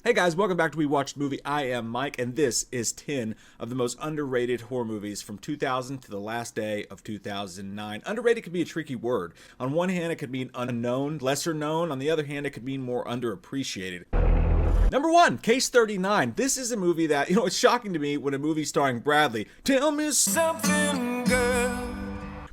Hey guys, welcome back to We Watched Movie. I am Mike, and this is 10 of the most underrated horror movies from 2000 to the last day of 2009. Underrated could be a tricky word. On one hand, it could mean unknown, lesser known. On the other hand, it could mean more underappreciated. Number 1, Case 39. This is a movie that, it's shocking to me when a movie starring Bradley, tell me something, girl,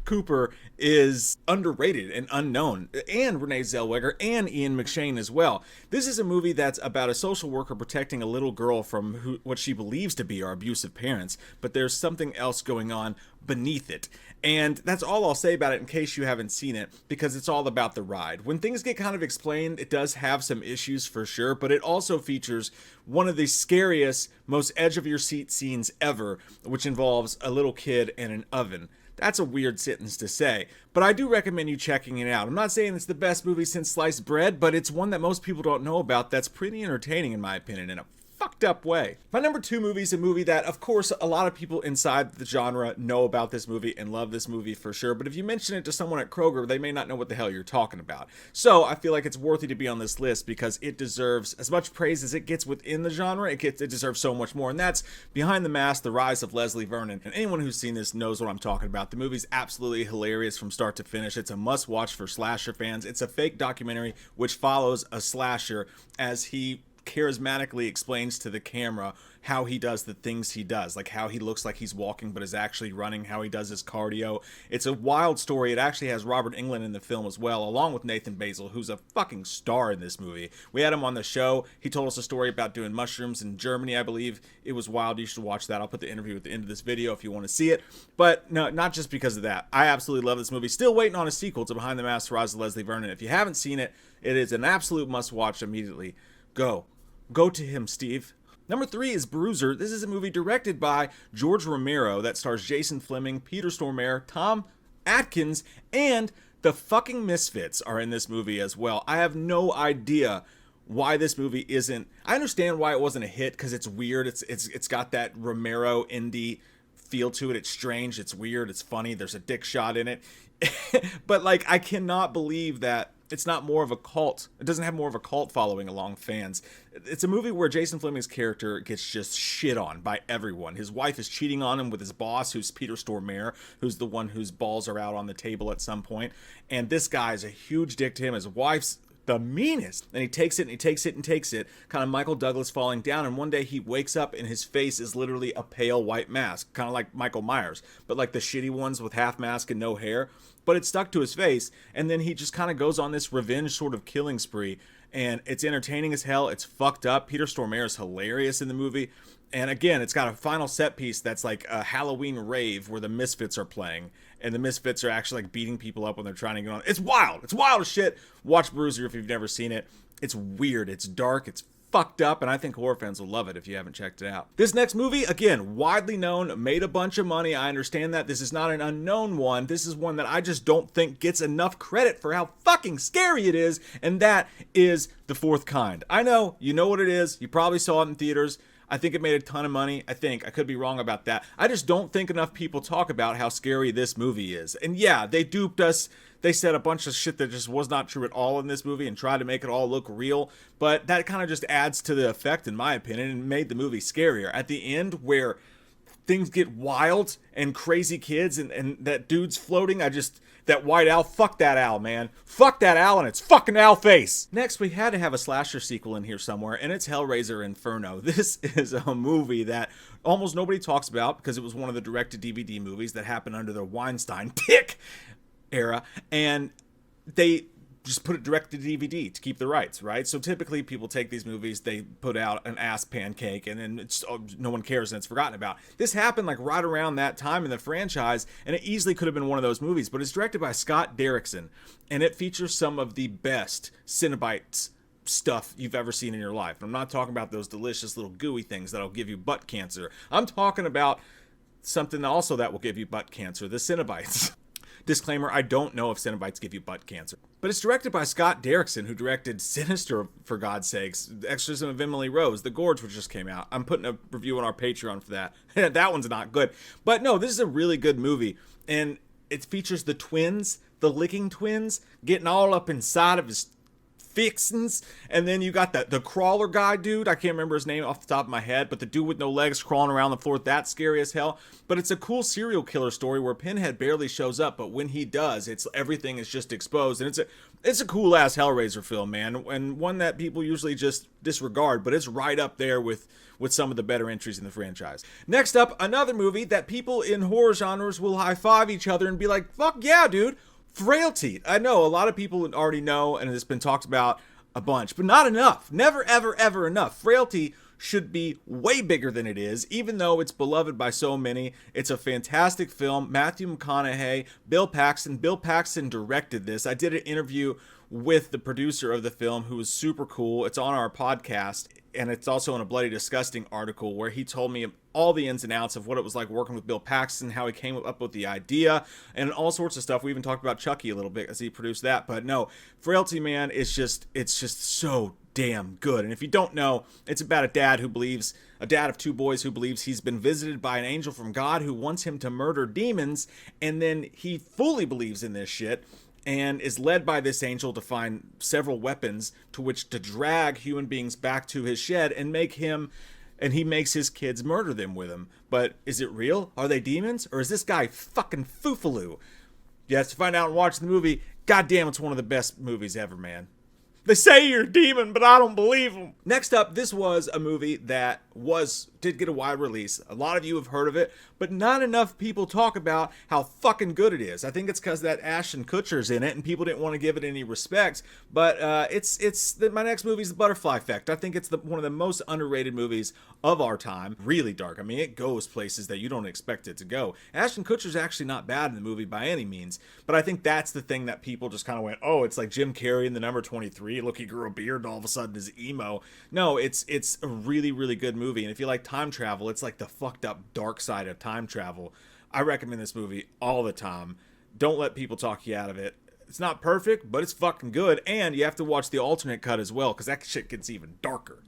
Cooper is underrated and unknown, and Renee Zellweger and Ian McShane as well. This is a movie that's about a social worker protecting a little girl from what she believes to be our abusive parents, but there's something else going on beneath it. And that's all I'll say about it in case you haven't seen it, because it's all about the ride. When things get kind of explained, it does have some issues for sure, but it also features one of the scariest, most edge-of-your-seat scenes ever, which involves a little kid and an oven. That's a weird sentence to say, but I do recommend you checking it out. I'm not saying it's the best movie since sliced bread, but it's one that most people don't know about that's pretty entertaining in my opinion in a fucked up way. My number 2 movie is a movie that, of course, a lot of people inside the genre know about this movie and love this movie for sure, but if you mention it to someone at Kroger, they may not know what the hell you're talking about. So I feel like it's worthy to be on this list because it deserves as much praise as it gets within the genre. It deserves so much more, and that's Behind the Mask: The Rise of Leslie Vernon. And anyone who's seen this knows what I'm talking about. The movie's absolutely hilarious from start to finish. It's a must-watch for slasher fans. It's a fake documentary which follows a slasher as he charismatically explains to the camera how he does the things he does, like how he looks like he's walking but is actually running, how he does his cardio. It's a wild story. It actually has Robert Englund in the film as well, along with Nathan Basil, who's a fucking star in this movie. We had him on the show. He told us a story about doing mushrooms in Germany, I believe. It was wild. You should watch that. I'll put the interview at the end of this video if you want to see it. But no, not just because of that. I absolutely love this movie. Still waiting on a sequel to Behind the Mask: The Rise of Leslie Vernon. If you haven't seen it, it is an absolute must-watch immediately. Go to him, Steve. Number 3 is Bruiser. This is a movie directed by George Romero that stars Jason Flemyng, Peter Stormare, Tom Atkins, and the fucking Misfits are in this movie as well. I have no idea why this movie isn't. I understand why it wasn't a hit, because it's weird. It's got that Romero indie feel to it. It's strange. It's weird. It's funny. There's a dick shot in it. But like, I cannot believe that it's not more of a cult. It doesn't have more of a cult following along fans. It's a movie where Jason Flemyng's character gets just shit on by everyone. His wife is cheating on him with his boss, who's Peter Stormare, who's the one whose balls are out on the table at some point. And this guy is a huge dick to him. His wife's the meanest. And he takes it and he takes it and takes it. Kind of Michael Douglas falling down. And one day he wakes up and his face is literally a pale white mask. Kind of like Michael Myers. But like the shitty ones with half mask and no hair. But it's stuck to his face. And then he just kind of goes on this revenge sort of killing spree. And it's entertaining as hell. It's fucked up. Peter Stormare is hilarious in the movie. And again, it's got a final set piece that's like a Halloween rave where the Misfits are playing. And the Misfits are actually like beating people up when they're trying to get on. It's wild. It's wild as shit. Watch Bruiser if you've never seen it. It's weird. It's dark. It's fucked up. And I think horror fans will love it if you haven't checked it out. This next movie, again, widely known, made a bunch of money. I understand that. This is not an unknown one. This is one that I just don't think gets enough credit for how fucking scary it is. And that is The Fourth Kind. I know. You know what it is. You probably saw it in theaters. I think it made a ton of money. I could be wrong about that. I just don't think enough people talk about how scary this movie is. And yeah, they duped us. They said a bunch of shit that just was not true at all in this movie and tried to make it all look real. But that kind of just adds to the effect, in my opinion, and made the movie scarier. At the end, where things get wild and crazy kids and that dude's floating, that white owl, fuck that owl, man. Fuck that owl and its fucking owl face. Next, we had to have a slasher sequel in here somewhere, and it's Hellraiser Inferno. This is a movie that almost nobody talks about because it was one of the direct-to-DVD movies that happened under the Weinstein Pick era, and they just put it direct to DVD to keep the rights, right? So typically people take these movies, they put out an ass pancake, and then no one cares and it's forgotten about. This happened like right around that time in the franchise, and it easily could have been one of those movies, but it's directed by Scott Derrickson, and it features some of the best Cenobites stuff you've ever seen in your life. I'm not talking about those delicious little gooey things that'll give you butt cancer. I'm talking about something also that will give you butt cancer, the Cenobites. Disclaimer, I don't know if Cenobites give you butt cancer. But it's directed by Scott Derrickson, who directed Sinister, for God's sakes, The Exorcism of Emily Rose, The Gorge, which just came out. I'm putting a review on our Patreon for that. That one's not good. But no, this is a really good movie. And it features the twins, the licking twins, getting all up inside of his fixins. And then you got the crawler guy dude. I can't remember his name off the top of my head, but the dude with no legs crawling around the floor, that's scary as hell. But it's a cool serial killer story where Pinhead barely shows up, but when he does, everything is just exposed. And it's a cool ass Hellraiser film, man, and one that people usually just disregard, but it's right up there with some of the better entries in the franchise. Next up, another movie that people in horror genres will high-five each other and be like, fuck yeah, dude, Frailty. I know a lot of people already know, and it's been talked about a bunch, but not enough. Never, ever, ever enough. Frailty should be way bigger than it is, even though it's beloved by so many. It's a fantastic film. Matthew McConaughey, Bill Paxton. Bill Paxton directed this. I did an interview with the producer of the film, who was super cool. It's on our podcast, and it's also in a Bloody Disgusting article where he told me all the ins and outs of what it was like working with Bill Paxton, how he came up with the idea, and all sorts of stuff. We even talked about Chucky a little bit as he produced that. But no, Frailty, man, it's just so damn good. And if you don't know, it's about a dad of two boys who believes he's been visited by an angel from God who wants him to murder demons, and then he fully believes in this shit and is led by this angel to find several weapons to which to drag human beings back to his shed and he makes his kids murder them with him. But is it real? Are they demons? Or is this guy fucking foofaloo? You have to find out and watch the movie. God damn, it's one of the best movies ever, man. They say you're a demon, but I don't believe them. Next up, this was a movie that did get a wide release. A lot of you have heard of it, but not enough people talk about how fucking good it is. I think it's because that Ashton Kutcher's in it, and people didn't want to give it any respect. But my next movie is The Butterfly Effect. I think it's one of the most underrated movies of our time. Really dark. I mean, it goes places that you don't expect it to go. Ashton Kutcher's actually not bad in the movie by any means, but I think that's the thing that people just kind of went, oh, it's like Jim Carrey in The Number 23. Look, he grew a beard and all of a sudden is emo. No, it's a really, really good movie. And if you like time travel, it's like the fucked up dark side of time travel. I recommend this movie all the time. Don't let people talk you out of it. It's not perfect, but it's fucking good. And you have to watch the alternate cut as well, because that shit gets even darker.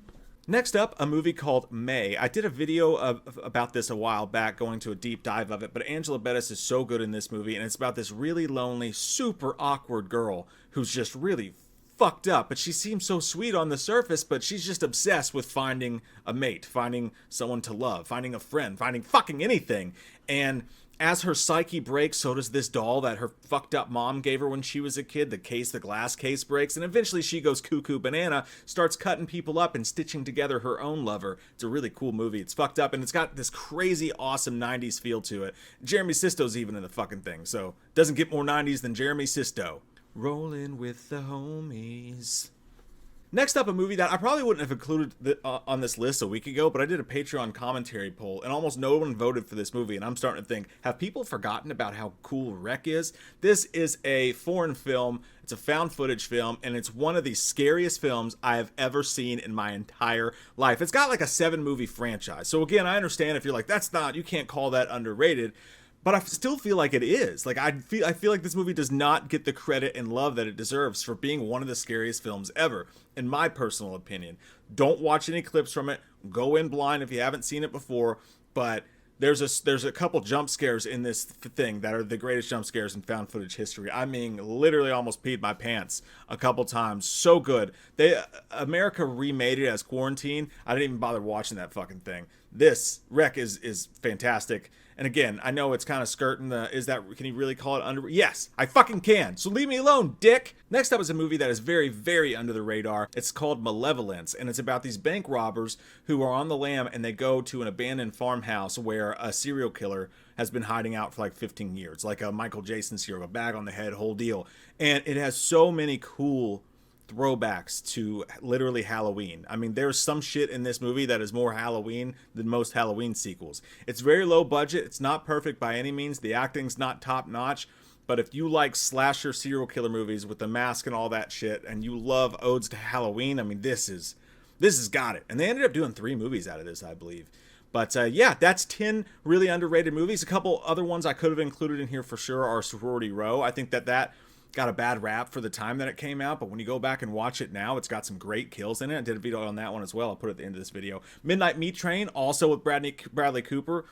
Next up, a movie called May. I did a video about this a while back, going to a deep dive of it, but Angela Bettis is so good in this movie, and it's about this really lonely, super awkward girl who's just really fucked up, but she seems so sweet on the surface, but she's just obsessed with finding a mate, finding someone to love, finding a friend, finding fucking anything. And as her psyche breaks, so does this doll that her fucked up mom gave her when she was a kid. The glass case breaks, and eventually she goes cuckoo banana, starts cutting people up and stitching together her own lover. It's a really cool movie. It's fucked up, and it's got this crazy, awesome 90s feel to it. Jeremy Sisto's even in the fucking thing, so it doesn't get more 90s than Jeremy Sisto. Rolling with the homies. Next up, a movie that I probably wouldn't have included on this list a week ago, but I did a Patreon commentary poll, and almost no one voted for this movie, and I'm starting to think, have people forgotten about how cool Wreck is? This is a foreign film. It's a found footage film, and it's one of the scariest films I have ever seen in my entire life. It's got like a 7-movie franchise. So again, I understand if you're like, you can't call that underrated. But I still feel like it is. Like I feel like this movie does not get the credit and love that it deserves for being one of the scariest films ever, in my personal opinion. Don't watch any clips from it. Go in blind if you haven't seen it before. But there's a couple jump scares in this thing that are the greatest jump scares in found footage history. I mean, literally almost peed my pants a couple times. So good. America remade it as Quarantine. I didn't even bother watching that fucking thing. This Wreck is fantastic. And again, I know it's kind of skirting can you really call it under? Yes, I fucking can. So leave me alone, dick. Next up is a movie that is very, very under the radar. It's called Malevolence, and it's about these bank robbers who are on the lam, and they go to an abandoned farmhouse where a serial killer has been hiding out for like 15 years, like a Michael Jason serial, a bag on the head, whole deal. And it has so many cool throwbacks to literally Halloween. I mean, there's some shit in this movie that is more Halloween than most Halloween sequels. It's very low budget. It's not perfect by any means. The acting's not top notch. But if you like slasher serial killer movies with the mask and all that shit, and you love odes to Halloween, I mean, this has got it. And they ended up doing 3 movies out of this, I believe. But yeah, that's 10 really underrated movies. A couple other ones I could have included in here for sure are Sorority Row. I think that got a bad rap for the time that it came out, but when you go back and watch it now, it's got some great kills in it. I did a video on that one as well. I'll put it at the end of this video. Midnight Meat Train, also with Bradley Cooper.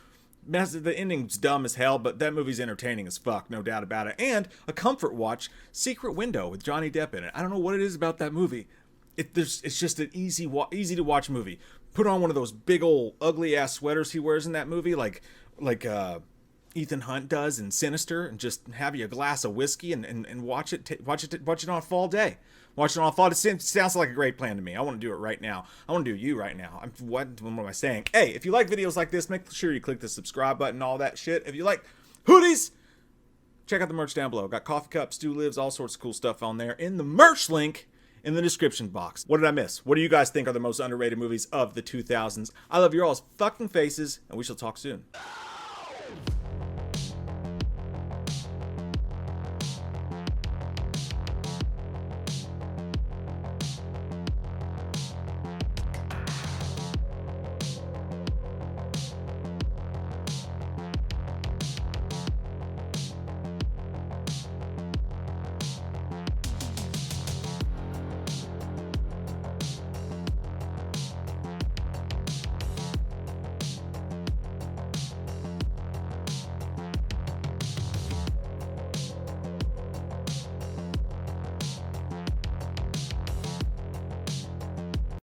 The ending's dumb as hell, but that movie's entertaining as fuck, no doubt about it. And a comfort watch, Secret Window with Johnny Depp in it. I don't know what it is about that movie. It's just an easy to watch movie. Put on one of those big old ugly ass sweaters he wears in that movie, like Ethan Hunt does in Sinister, and just have you a glass of whiskey and watch it on a fall day. Watch it on a fall. It sounds like a great plan to me. I want to do it right now. I want to do you right now. What am I saying? Hey, if you like videos like this, make sure you click the subscribe button, all that shit. If you like hoodies, check out the merch down below. Got coffee cups, stew lives, all sorts of cool stuff on there in the merch link in the description box. What did I miss? What do you guys think are the most underrated movies of the 2000s? I love your all's fucking faces, and we shall talk soon.